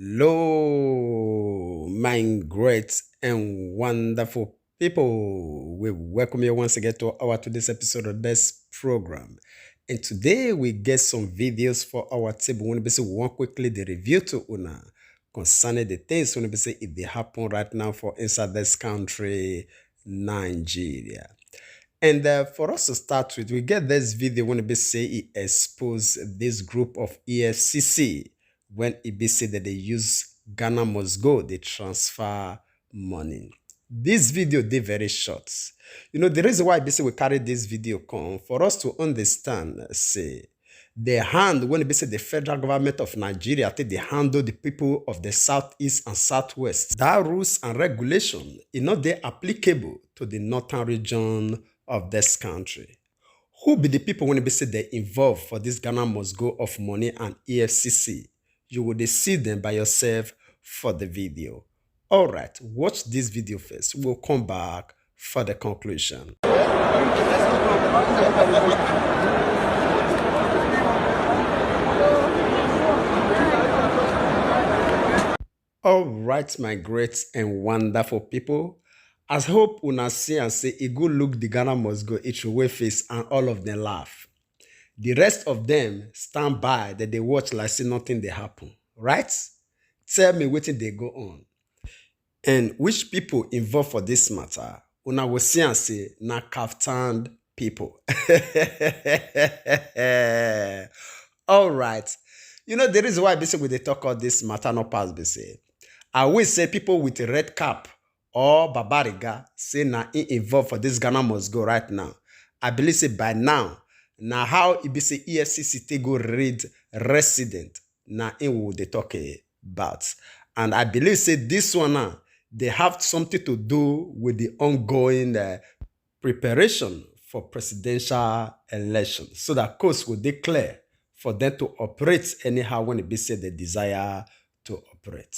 Hello, my great and wonderful people. We welcome you once again to our today's episode of this program. And today we get some videos for our table. We want to say one quickly the review to Una concerning the things we want to say if they happen right now for inside this country, Nigeria. And for us to start with, we get this video when it say it expose this group of EFCC when it be say that they use Ghana must go, they transfer money. This video they very short. You know, the reason why I say we carry this video come for us to understand, say, the hand when it say the federal government of Nigeria take they handle the people of the southeast and southwest. That rules and regulation is not they applicable to the northern region of this country. Who be the people when they say they involved for this Ghana must go of money and EFCC? You will see them by yourself for the video. All right, watch this video first. We'll come back for the conclusion. All right, my great and wonderful people. As hope una see and say, a good look, the Ghana must go, it will face, and all of them laugh. The rest of them stand by that they watch like say nothing they happen, right? Tell me what they go on. And which people involved for this matter, una will see and say, na Kaftan people. All right. You know, the reason why basically they talk about this matter no pass say. I will say people with a red cap or Babariga say na involved for this Ghana must go right now. I believe say by now, now how it be say EFCC they go read resident na in what they talk about. And I believe say this one now, they have something to do with the ongoing preparation for presidential election. So that course will declare for them to operate anyhow when it be say they desire to operate.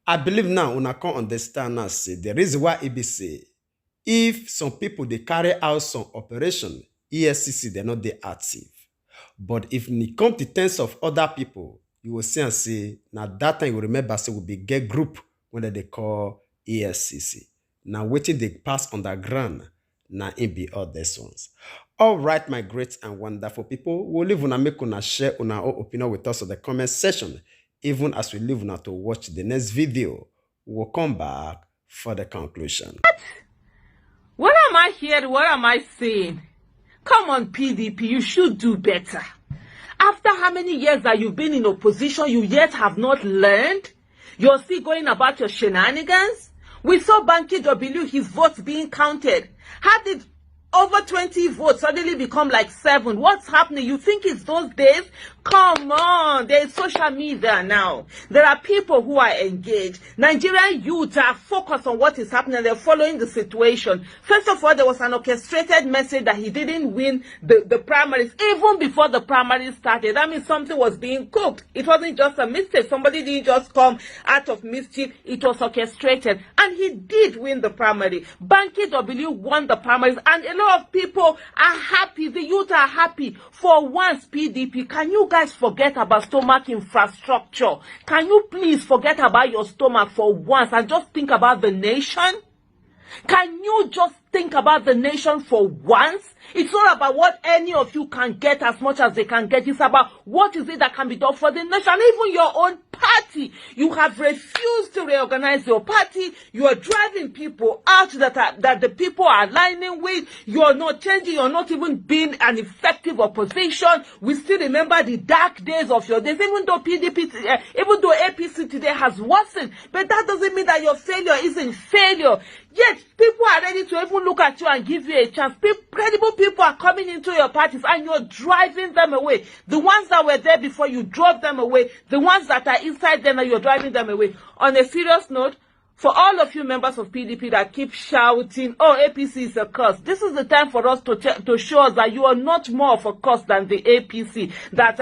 I believe now una can understand now say the reason why it be say if some people they carry out some operation, EFCC they're not they active. But if it come to terms of other people, you will see and say now that time you remember say will be get group when they call EFCC. Now waiting they pass underground, now it be all these ones. All right, my great and wonderful people, we'll leave una make una share una opinion with us in the comment section. Even as we leave now to watch the next video, we'll come back for the conclusion. What am I hearing? What am I saying? Come on, PDP, you should do better. After how many years that you've been in opposition, you yet have not learned? You're still going about your shenanigans? We saw Banky W, his votes being counted. How did over 20 votes suddenly become like 7? What's happening? You think it's those days? Come on, there's social media now. There are people who are engaged. Nigerian youth are focused on what is happening. They're following the situation. First of all, there was an orchestrated message that he didn't win the primaries even before the primaries started. That means something was being cooked. It wasn't just a mistake. Somebody didn't just come out of mischief. It was orchestrated. And he did win the primary. Banky W won the primaries. And a lot of people are happy. The youth are happy. For once, PDP, can you guys forget about stomach infrastructure? Can you please forget about your stomach for once and just think about the nation? Can you just think about the nation for once? It's not about what any of you can get as much as they can get. It's about what is it that can be done for the nation. Even your own party. You have refused to reorganize your party. You are driving people out that the people are aligning with. You are not changing. You are not even being an effective opposition. We still remember the dark days of your days. Even though even though APC today has worsened. But that doesn't mean that your failure isn't failure. Yet, people are ready to even look at you and give you a chance. Credible people are coming into your parties and you're driving them away. The ones that were there before, you drove them away. The ones that are inside them, you're driving them away. On a serious note, for all of you members of PDP that keep shouting, oh, APC is a curse, this is the time for us to show us that you are not more of a curse than the APC that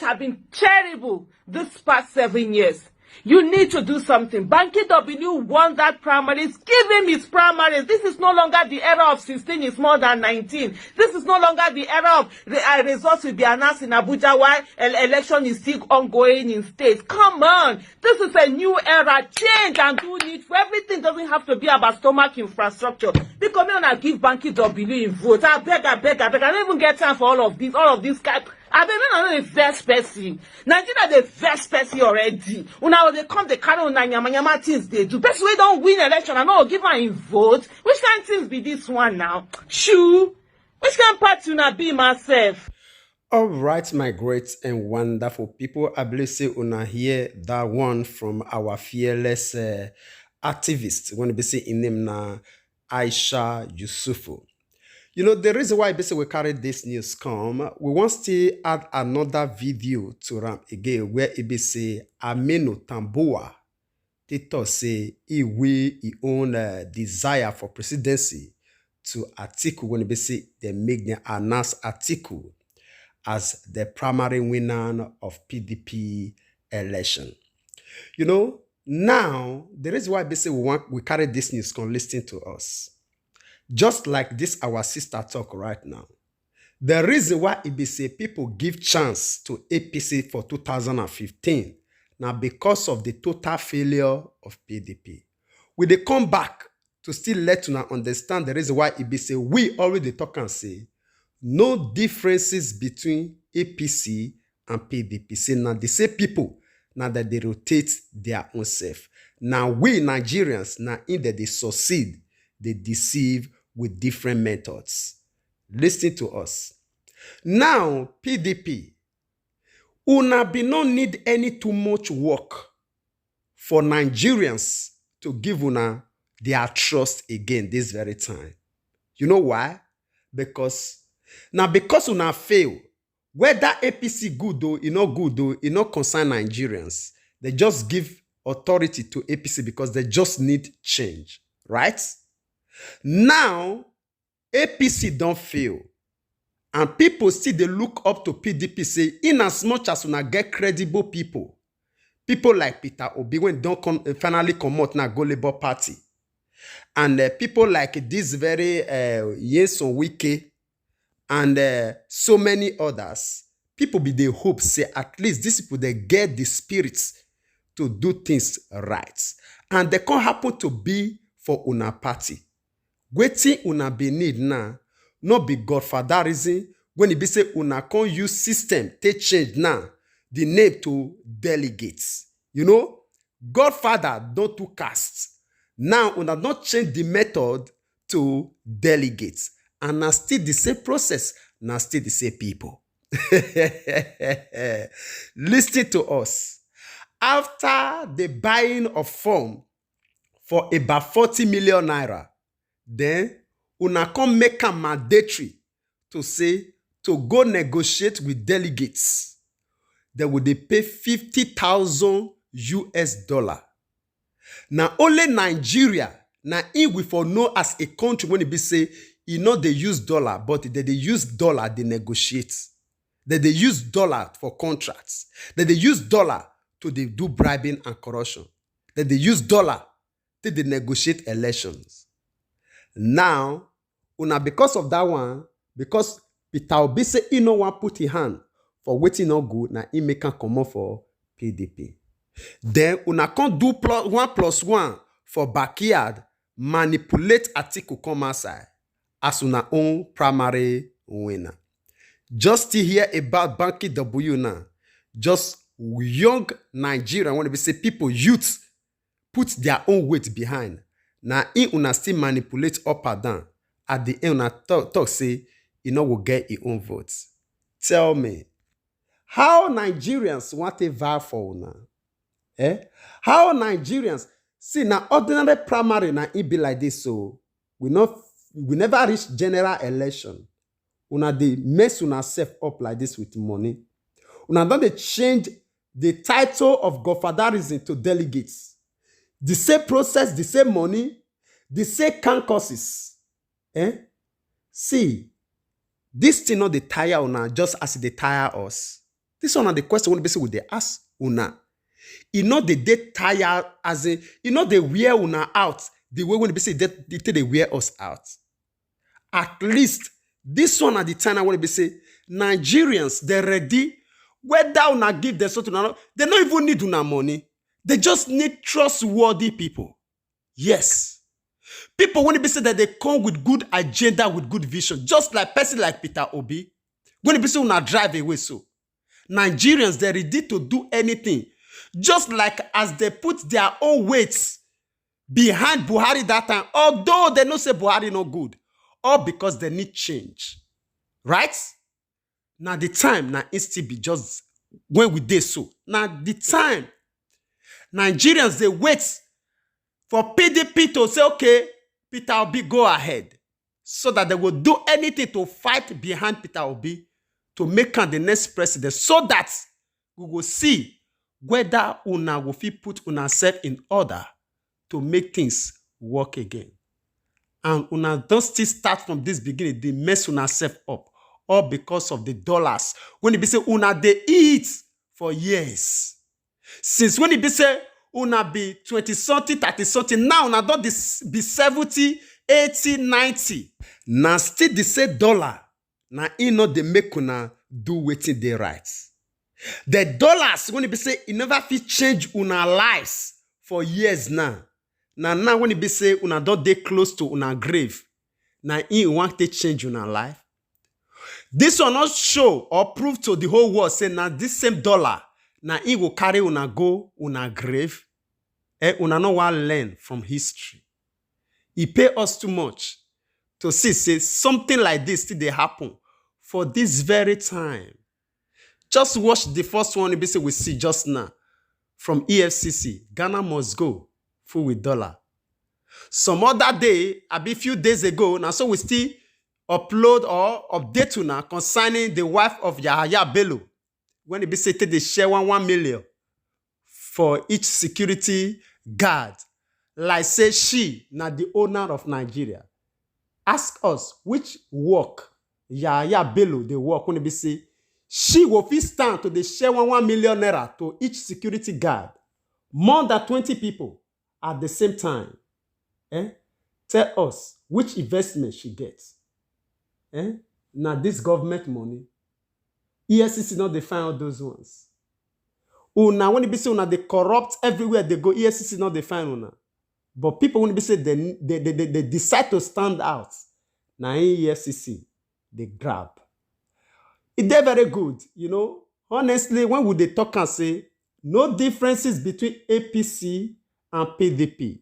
have been terrible this past 7 years. You need to do something. Banky W won that primaries. Give him his primaries. This is no longer the era of 16 is more than 19. This is no longer the era of the results will be announced in Abuja while election is still ongoing in states. Come on. This is a new era. Change and do need for everything. Doesn't have to be about stomach infrastructure. Because me and give Banky W in vote. I beg. I don't even get time for all of this guy. I beg me not the first person. Nigeria the first person already. Now they come, they carry on nyama things they do. Best way don't win election and not give her in vote. Which kind of things be this one now? Shoo. Which kind of party una be myself? All right, my great and wonderful people. I believe say una hear that one from our fearless activist. When we say in name na Aisha Yusufu. You know, the reason why basically we carry this news come, we want to add another video to Ram again where it be say Aminu Tambuwa Tito say he own desire for presidency to Atiku when it be say they make them announce Atiku as the primary winner of PDP election. You know, now the reason why basically we carry this news come listen to us. Just like this our sister talk right now. The reason why it be say people give chance to APC for 2015 now because of the total failure of PDP. We they come back to still let you understand the reason why it be say we already talk and say no differences between APC and PDP. Say now they say people now that they rotate their own self. Now we Nigerians now in that they succeed, they deceive with different methods. Listen to us. Now, PDP, una be no need any too much work for Nigerians to give una their trust again this very time. You know why? Because una fail, whether APC good though, it not good though, it not concern Nigerians. They just give authority to APC because they just need change, right? Now, APC don't fail. And people still they look up to PDP say, in as much as una get credible people like Peter Obi, when don't finally come out now go Labour Party. And people like this very Yeson Wike and so many others, people be they hope say at least these people they get the spirits to do things right. And they can't happen to be for una party. Wetin una be need now, not be godfatherism when it be say una can use system take change now the name to delegates. You know, Godfather don't do cast. Now una don't change the method to delegates. And now still the same process, now still the same people. Listen to us. After the buying of form for about 40 million naira, then una come make a mandatory to say to go negotiate with delegates. They would pay 50,000 US dollar. Now only Nigeria, now if we for know as a country when it be say, you know they use dollar, but they use dollar, they negotiate. They use dollar for contracts. They use dollar to they do bribing and corruption. They use dollar to they negotiate elections. Now, una because of that one, because Peter Obi say he no one put his hand for waiting no good, now he make come up for PDP. Then una can't do one plus one for backyard, manipulate Atiku come outside as una own primary winner. Just to hear about Banky W now, just young Nigerian, when we say people, youth, put their own weight behind. Now, in una still manipulate up and down. At the end, una talk say, you know, will get your own votes. Tell me, how Nigerians want to vote for una? How Nigerians see now ordinary primary now it be like this, so we never reach general election. Una they mess una self up like this with money. Una don't change the title of godfatherism to delegates. The same process, the same money, the same caucuses. See, this thing not the tire una just as they tire us. This one are the question when basically they ask una. e no dey tired as in e no dey wear una out the way when be say they wear us out. At least this one at the time I want to be say Nigerians they ready whether una give them something or not, they don't even need una money. They just need trustworthy people. Yes. People when be say that they come with good agenda, with good vision, just like person like Peter Obi. When be say una drive away so. Nigerians, they're ready to do anything. Just like as they put their own weights behind Buhari that time, although they don't say Buhari no good, all because they need change. Right? Now the time, now it still be just when we did so. Now the time, Nigerians, they wait for PDP to say, okay, Peter Obi, go ahead. So that they will do anything to fight behind Peter Obi to make him the next president, so that we will see whether una will put una self in order to make things work again. And una don't still start from this beginning, they mess una self up, all because of the dollars. When it be say una they eat for years. Since when it be say una be 20 something, 30 something, now una don't be 70, 80, 90. Now still the same dollar. Now you know they make una do wetin dey right. The dollars when it be say it never fit change una lives for years now. Now when it be say una don't dey close to una grave, now you want to change una life. This will not show or prove to the whole world say now this same dollar now it will carry una go una grave. Una no want learn from history. It pay us too much to see say something like this still dey happen for this very time. Just watch the first one we see just now from EFCC. Ghana must go full with dollar. Some other day, a few days ago, now so we still upload or update to now concerning the wife of Yahaya Bello. When it be say they share 1 million for each security guard. Like say she now the owner of Nigeria. Ask us which work Yahaya Bello they work when it be say she will fit stand to the share 1 million naira to each security guard. More than 20 people at the same time. Tell us which investment she gets. Now this government money. EFCC not define all those ones. Now when it be say una they corrupt everywhere they go, EFCC not define una. But people when it be say they decide to stand out. Now in EFCC they grab. It's very good, you know. Honestly, when would they talk and say no differences between APC and PDP?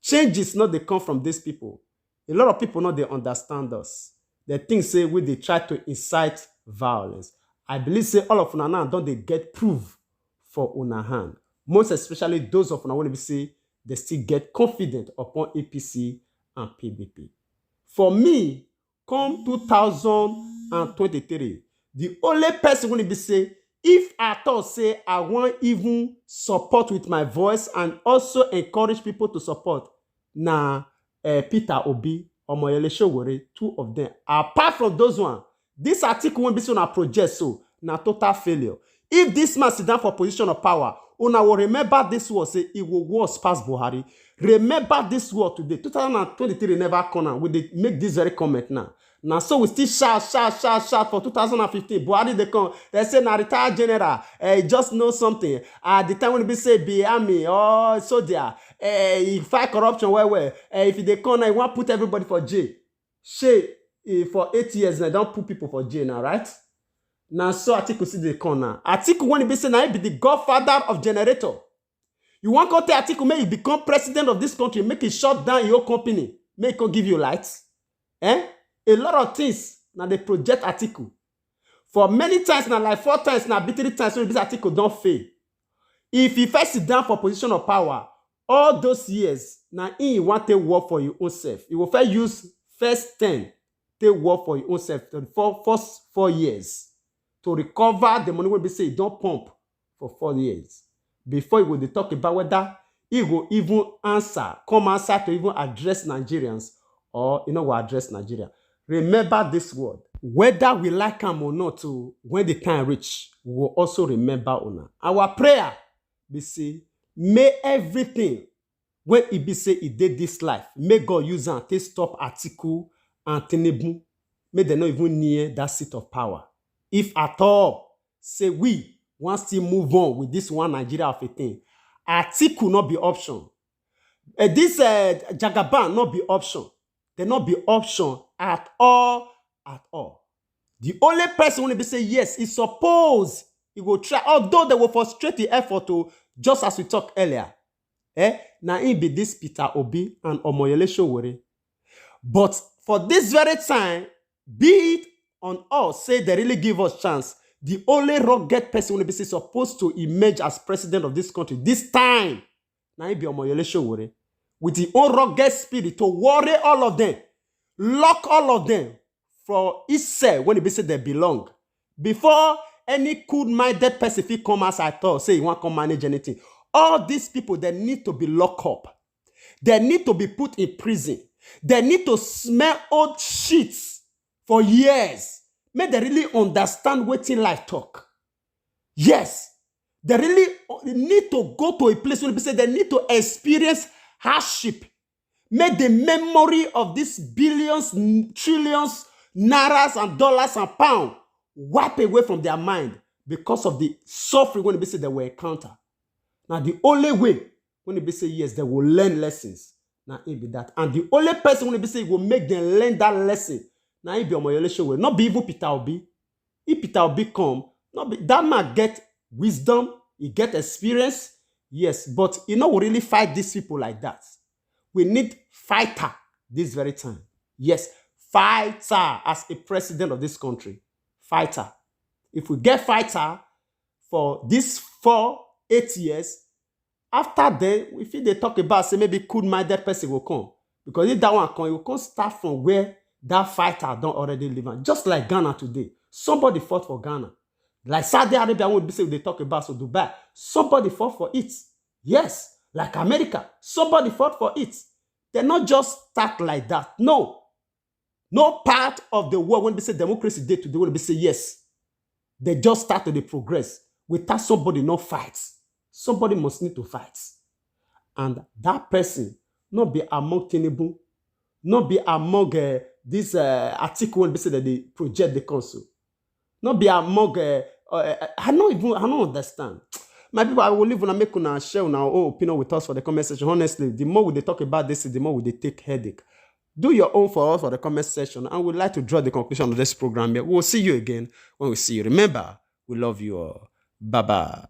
Changes not they come from these people. A lot of people not they understand us. They think say we they try to incite violence. I believe say all of una now don't they get proof for una hand. Most especially those of una when we say they still get confident upon APC and PDP. For me, come 2023. The only person when be say, if I thought say I want even support with my voice and also encourage people to support, Peter Obi or Moyele Sowore, 2 of them. Apart from those one, this article won't be on a project, so na total failure. If this man sit down for position of power, una will remember this word say it will worse past Buhari. Remember this word today. 2023 never come out. We make this very comment now. Now, so we still shout for 2015. Buhari they come. They say na retired general. Just know something. At the time when we say be army or soldier, he fight corruption well. If they come, he want put everybody for jail. For 8 years now, don't put people for jail now, right? Now, so Atiku see they come now. Atiku when he be say now he be the godfather of generator. You want to tell Atiku make he become president of this country, make it shut down your company, make it give you lights. A lot of things now they project Atiku. For many times now, like 4 times now, 3 times when this Atiku don't fail. If he first sit down for position of power, all those years, now he want to work for your own self. He will first use first 10 to work for your own self for first 4 years to recover the money when we say don't pump for 4 years. Before he will talk about whether he will even come answer to even address Nigerians or will address Nigeria. Remember this word. Whether we like him or not, when the time reach, we will also remember una. Our prayer be say, may everything when he be say he did this life, may God use am take stop Atiku and Tinubu, may they not even near that seat of power. If at all, say we want still move on with this one Nigeria of a thing, Atiku not be option. This Jagaban not be option. They not be option at all, at all. The only person when they say yes, is suppose he will try, although they will frustrate the effort to, just as we talked earlier. Now it be this Peter Obi and Omoyele Sowore. But for this very time, be it on us, say they really give us chance. The only rugged person when they say supposed to emerge as president of this country this time, now it be Omoyele Sowore, with the own rugged spirit to worry all of them, lock all of them for each cell when they say they belong. Before any cool-minded person fit come as I thought, say you want to come manage anything. All these people, they need to be locked up. They need to be put in prison. They need to smell old shits for years. May they really understand what in life talk. Yes. They really need to go to a place where they need to experience hardship. May the memory of these billions, trillions, nairas and dollars and pounds wipe away from their mind because of the suffering when they were encountered. Now, the only way when they say yes, they will learn lessons. Now, it be that. And the only person when they say will make them learn that lesson. Now, it be Omoyele Sowore. Not be even Peter Obi. If Peter Obi come, not be, that man get wisdom, he get experience. Yes, but you know, we really fight these people like that. We need fighter this very time. Yes, fighter as a president of this country. Fighter. If we get fighter for these 4-8 years, after then, if they talk about, say, maybe cool-minded person will come. Because if that one come, it will come start from where that fighter don't already live. Just like Ghana today. Somebody fought for Ghana. Like Saudi Arabia, when they talk about so Dubai, somebody fought for it. Yes, like America, somebody fought for it. They're not just start like that. No. No part of the world, when they say democracy day today, when they say yes, they just start to progress. Without somebody not fight. Somebody must need to fight. And that person not be among Tinubu, not be among this article when they say that they project the council. Not be among, I don't understand. My people, I will leave and make una share our own opinion with us for the comment section. Honestly, the more they talk about this, the more they take headache. Do your own for us for the comment section, and we'd like to draw the conclusion of this program here. We'll see you again when we see you. Remember, we love you all. Bye-bye.